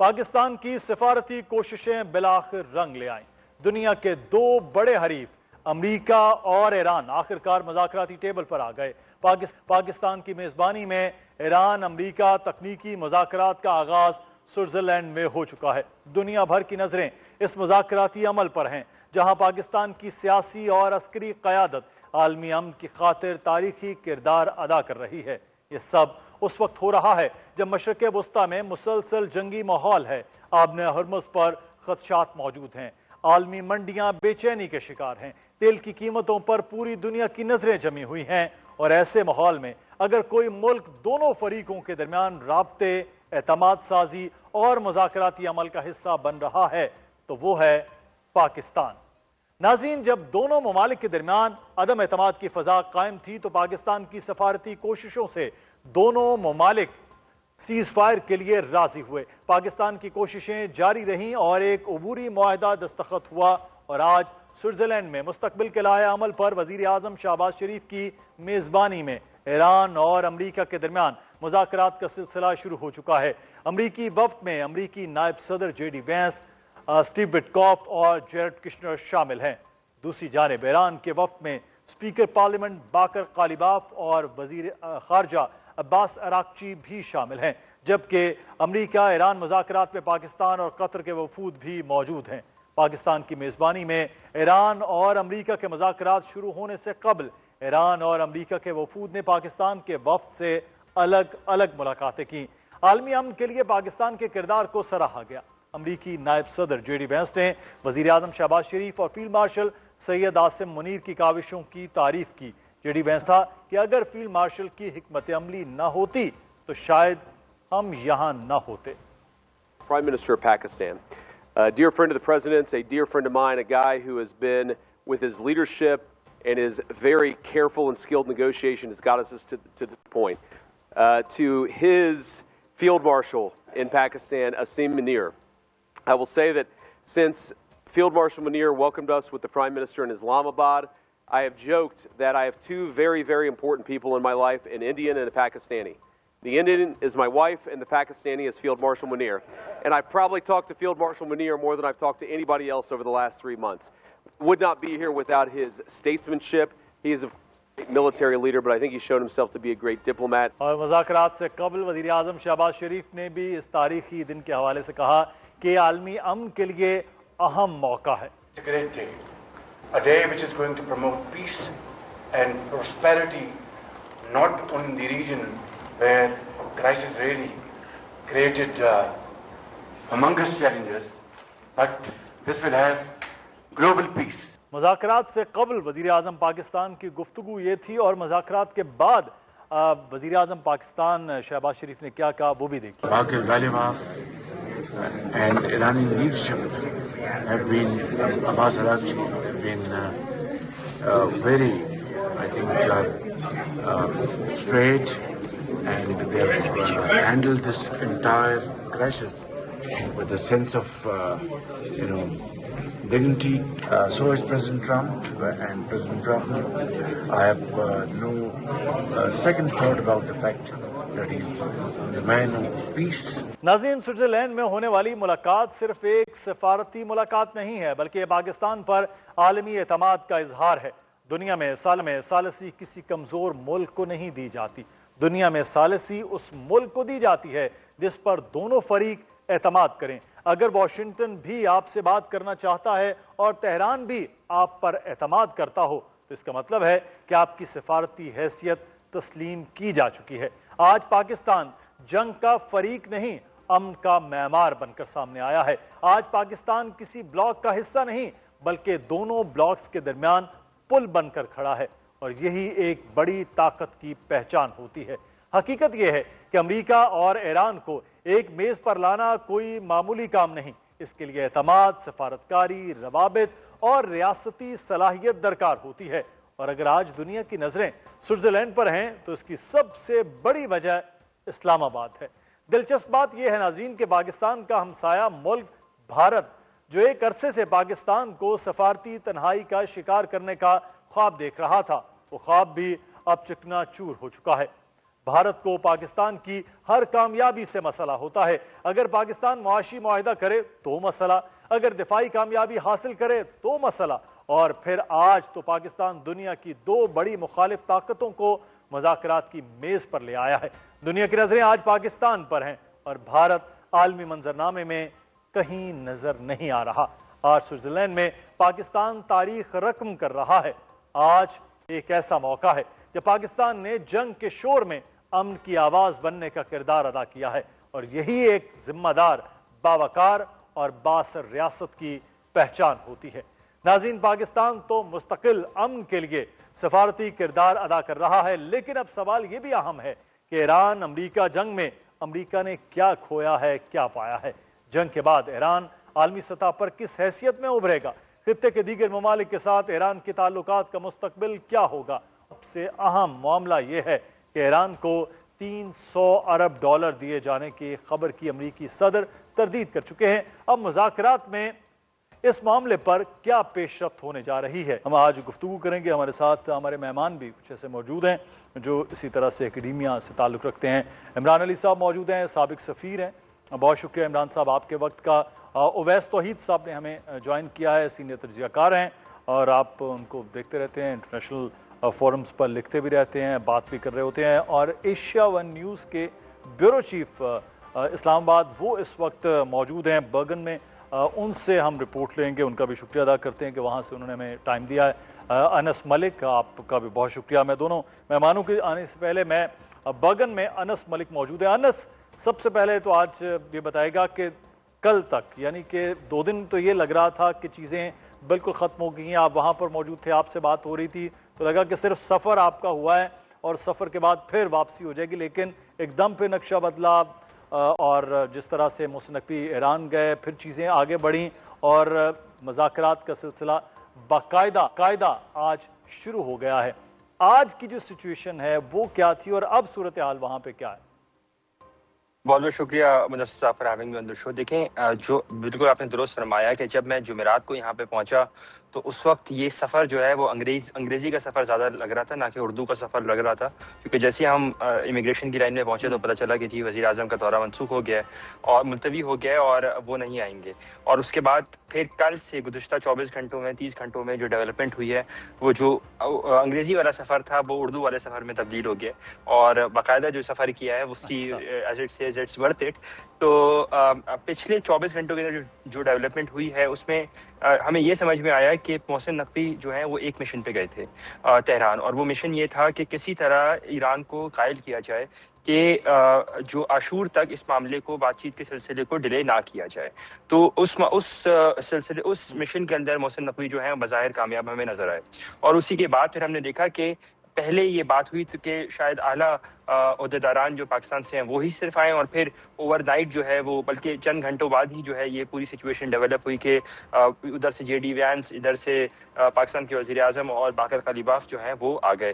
پاکستان کی سفارتی کوششیں بالآخر رنگ لے آئیں۔ دنیا کے دو بڑے حریف امریکہ اور ایران آخرکار مذاکراتی ٹیبل پر آ گئے۔ پاکستان کی میزبانی میں ایران امریکہ تکنیکی مذاکرات کا آغاز سوئٹزرلینڈ میں ہو چکا ہے۔ دنیا بھر کی نظریں اس مذاکراتی عمل پر ہیں، جہاں پاکستان کی سیاسی اور عسکری قیادت عالمی امن کی خاطر تاریخی کردار ادا کر رہی ہے۔ یہ سب اس وقت ہو رہا ہے جب مشرق وسطیٰ میں مسلسل جنگی ماحول ہے، آبِ ہرمز پر خدشات موجود ہیں، عالمی منڈیاں بے چینی کے شکار ہیں، تیل کی قیمتوں پر پوری دنیا کی نظریں جمی ہوئی ہیں، اور ایسے ماحول میں اگر کوئی ملک دونوں فریقوں کے درمیان رابطے، اعتماد سازی اور مذاکراتی عمل کا حصہ بن رہا ہے تو وہ ہے پاکستان۔ ناظرین، جب دونوں ممالک کے درمیان عدم اعتماد کی فضا قائم تھی تو پاکستان کی سفارتی کوششوں سے دونوں ممالک سیز فائر کے لیے راضی ہوئے۔ پاکستان کی کوششیں جاری رہیں اور ایک عبوری معاہدہ دستخط ہوا، اور آج سوئٹزرلینڈ میں مستقبل کے لائحہ عمل پر وزیر اعظم شہباز شریف کی میزبانی میں ایران اور امریکہ کے درمیان مذاکرات کا سلسلہ شروع ہو چکا ہے۔ امریکی وفد میں امریکی نائب صدر جے ڈی وینس، اسٹیو وٹکاف اور جیرڈ کشنر شامل ہیں۔ دوسری جانب ایران کے وفد میں اسپیکر پارلیمنٹ باقر قالیباف اور وزیر خارجہ عباس عراقچی بھی شامل ہیں، جبکہ امریکہ ایران مذاکرات میں پاکستان اور قطر کے وفود بھی موجود ہیں۔ پاکستان کی میزبانی میں ایران اور امریکہ کے مذاکرات شروع ہونے سے قبل ایران اور امریکہ کے وفود نے پاکستان کے وفد سے الگ الگ ملاقاتیں کی۔ عالمی امن کے لیے پاکستان کے کردار کو سراہا گیا۔ امریکی نائب صدر جے ڈی وینس نے وزیر اعظم شہباز شریف اور فیلڈ مارشل سید عاصم منیر کی کاوشوں کی تعریف کی۔ جے ڈی وینس تھا کہ اگر فیلڈ مارشل کی حکمت عملی نہ ہوتی تو شاید ہم یہاں نہ ہوتے۔ Prime Minister of Pakistan, a dear friend of the President's, a dear friend of mine, a guy who has been, with his leadership and his very careful and skilled negotiation, has got us to this point. To his Field Marshal in Pakistan, Asim Munir, I will say that since Field Marshal Munir welcomed us with the Prime Minister in Islamabad, I have joked that I have two very, very important people in my life, an Indian and a Pakistani. The Indian is my wife, and the Pakistani is Field Marshal Munir. And I've probably talked to Field Marshal Munir more than I've talked to anybody else over the last 3 months. Would not be here without his statesmanship. He is a great military leader, but I think he's shown himself to be a great diplomat. اور مذاکرات سے قبل وزیر اعظم شہباز شریف نے بھی اس تاریخی دن کے حوالے سے کہا کہ عالمی امن کے لیے اہم موقع ہے۔ It's a great day. A day which is going to promote peace and prosperity, not only in the region where crisis really created humongous challenges, but this will have global peace. مذاکرات سے قبل وزیر اعظم پاکستان کی گفتگو یہ تھی، اور مذاکرات کے بعد وزیر اعظم پاکستان شہباز شریف نے کیا کہا وہ بھی دیکھیے۔ Baqer Ghalibaf and Iranian leadership have been, Abbas Araghchi have been very, I think, straight, and they have handled this entire crisis with a sense of, dignity. So is President Trump, and President Trump, I have no second thought about the fact that he's the man of peace. ناظرین، Switzerland میں ہونے والی ملاقات صرف ایک سفارتی ملاقات نہیں ہے، بلکہ پاکستان پر عالمی اعتماد کا اظہار ہے۔ دنیا میں ثالثی کسی کمزور ملک کو نہیں دی جاتی، دنیا میں ثالثی اس ملک کو دی جاتی ہے جس پر دونوں فریق اعتماد کریں۔ اگر واشنگٹن بھی آپ سے بات کرنا چاہتا ہے اور تہران بھی آپ پر اعتماد کرتا ہو تو اس کا مطلب ہے کہ آپ کی سفارتی حیثیت تسلیم کی جا چکی ہے۔ آج پاکستان جنگ کا فریق نہیں، امن کا معمار بن کر سامنے آیا ہے۔ آج پاکستان کسی بلاک کا حصہ نہیں، بلکہ دونوں بلاکس کے درمیان پل بن کر کھڑا ہے، اور یہی ایک بڑی طاقت کی پہچان ہوتی ہے۔ حقیقت یہ ہے کہ امریکہ اور ایران کو ایک میز پر لانا کوئی معمولی کام نہیں، اس کے لیے اعتماد، سفارتکاری، روابط اور ریاستی صلاحیت درکار ہوتی ہے۔ اور اگر آج دنیا کی نظریں سوئٹزرلینڈ پر ہیں تو اس کی سب سے بڑی وجہ اسلام آباد ہے۔ دلچسپ بات یہ ہے ناظرین کہ پاکستان کا ہمسایہ ملک بھارت، جو ایک عرصے سے پاکستان کو سفارتی تنہائی کا شکار کرنے کا خواب دیکھ رہا تھا، وہ خواب بھی اب چکنا چور ہو چکا ہے۔ بھارت کو پاکستان کی ہر کامیابی سے مسئلہ ہوتا ہے۔ اگر پاکستان معاشی معاہدہ کرے تو مسئلہ، اگر دفاعی کامیابی حاصل کرے تو مسئلہ، اور پھر آج تو پاکستان دنیا کی دو بڑی مخالف طاقتوں کو مذاکرات کی میز پر لے آیا ہے۔ دنیا کی نظریں آج پاکستان پر ہیں اور بھارت عالمی منظرنامے میں کہیں نظر نہیں آ رہا۔ آج سوئٹزرلینڈ میں پاکستان تاریخ رقم کر رہا ہے۔ آج ایک ایسا موقع ہے جب پاکستان نے جنگ کے شور میں امن کی آواز بننے کا کردار ادا کیا ہے، اور یہی ایک ذمہ دار، باوقار اور بااثر ریاست کی پہچان ہوتی ہے۔ ناظرین، پاکستان تو مستقل امن کے لیے سفارتی کردار ادا کر رہا ہے، لیکن اب سوال یہ بھی اہم ہے کہ ایران امریکہ جنگ میں امریکہ نے کیا کھویا ہے، کیا پایا ہے؟ جنگ کے بعد ایران عالمی سطح پر کس حیثیت میں ابھرے گا؟ خطے کے دیگر ممالک کے ساتھ ایران کے تعلقات کا مستقبل کیا ہوگا؟ سب سے اہم معاملہ یہ ہے کہ ایران کو $300 ارب دیے جانے کی خبر کی امریکی صدر تردید کر چکے ہیں۔ اب مذاکرات میں اس معاملے پر کیا پیش رفت ہونے جا رہی ہے؟ ہم آج گفتگو کریں گے۔ ہمارے ساتھ ہمارے مہمان بھی کچھ ایسے موجود ہیں جو اسی طرح سے اکیڈیمیا سے تعلق رکھتے ہیں۔ عمران علی صاحب موجود ہیں، سابق سفیر ہیں۔ بہت شکریہ عمران صاحب آپ کے وقت کا۔ اویس توحید صاحب نے ہمیں جوائن کیا ہے، سینئر تجزیہ کار ہیں اور آپ ان کو دیکھتے رہتے ہیں، انٹرنیشنل فورمز پر لکھتے بھی رہتے ہیں، بات بھی کر رہے ہوتے ہیں، اور ایشیا ون نیوز کے بیورو چیف اسلام آباد وہ اس وقت موجود ہیں برگن میں۔ ان سے ہم رپورٹ لیں گے، ان کا بھی شکریہ ادا کرتے ہیں کہ وہاں سے انہوں نے ہمیں ٹائم دیا ہے۔ انس ملک، آپ کا بھی بہت شکریہ۔ میں دونوں مہمانوں کے آنے سے پہلے میں برگن میں انس ملک موجود ہے۔ انس، سب سے پہلے تو آج یہ بتائے گا کہ کل تک، یعنی کہ 2 دن تو یہ لگ رہا تھا کہ چیزیں بالکل ختم ہو گئی ہیں، آپ وہاں پر موجود تھے، آپ سے بات ہو رہی تھی تو لگا کہ صرف سفر آپ کا ہوا ہے اور سفر کے بعد پھر واپسی ہو جائے گی، لیکن ایک دم پہ نقشہ بدلا، اور جس طرح سے محسن نقوی ایران گئے، پھر چیزیں آگے بڑھیں اور مذاکرات کا سلسلہ باقاعدہ آج شروع ہو گیا ہے۔ آج کی جو سچویشن ہے وہ کیا تھی اور اب صورتحال وہاں پہ کیا ہے؟ بہت بہت شکریہ مدثر صاحب فار ہیونگ می آن دی شو۔ دیکھیں، جو بالکل آپ نے درست فرمایا کہ جب میں جمعرات کو یہاں پہ پہنچا تو اس وقت یہ سفر جو ہے وہ انگریزی کا سفر زیادہ لگ رہا تھا، نہ کہ اردو کا سفر لگ رہا تھا، کیونکہ جیسے ہم امیگریشن کی لائن میں پہنچے تو پتہ چلا کہ جی وزیر اعظم کا دورہ منسوخ ہو گیا ہے اور ملتوی ہو گیا ہے اور وہ نہیں آئیں گے۔ اور اس کے بعد پھر کل سے گزشتہ 24 گھنٹوں میں 30 گھنٹوں میں جو ڈیولپمنٹ ہوئی ہے، وہ جو انگریزی والا سفر تھا وہ اردو والے سفر میں تبدیل ہو گیا اور باقاعدہ جو سفر کیا ہے اس کی as it says it's worth it. تو پچھلے 24 گھنٹوں کے اندر جو ڈیولپمنٹ ہوئی ہے اس میں ہمیں یہ سمجھ میں آیا کہ محسن نقوی جو ہیں وہ ایک مشن پہ گئے تھے تہران، اور وہ مشن یہ تھا کہ کسی طرح ایران کو قائل کیا جائے کہ جو عاشور تک اس معاملے کو، بات چیت کے سلسلے کو ڈیلے نہ کیا جائے۔ تو اس مشن کے اندر محسن نقوی جو ہیں بظاہر کامیاب ہمیں نظر آئے، اور اسی کے بعد پھر ہم نے دیکھا کہ پہلے یہ بات ہوئی کہ شاید اعلیٰ عہدیداران جو پاکستان سے ہیں وہی صرف آئیں، اور پھر اوور نائٹ جو ہے وہ، بلکہ چند گھنٹوں بعد ہی جو ہے یہ پوری سچویشن ڈیولپ ہوئی کہ ادھر سے جے ڈی وینس، ادھر سے پاکستان کے وزیر اعظم اور باقر غالیباف جو ہیں وہ آ گئے۔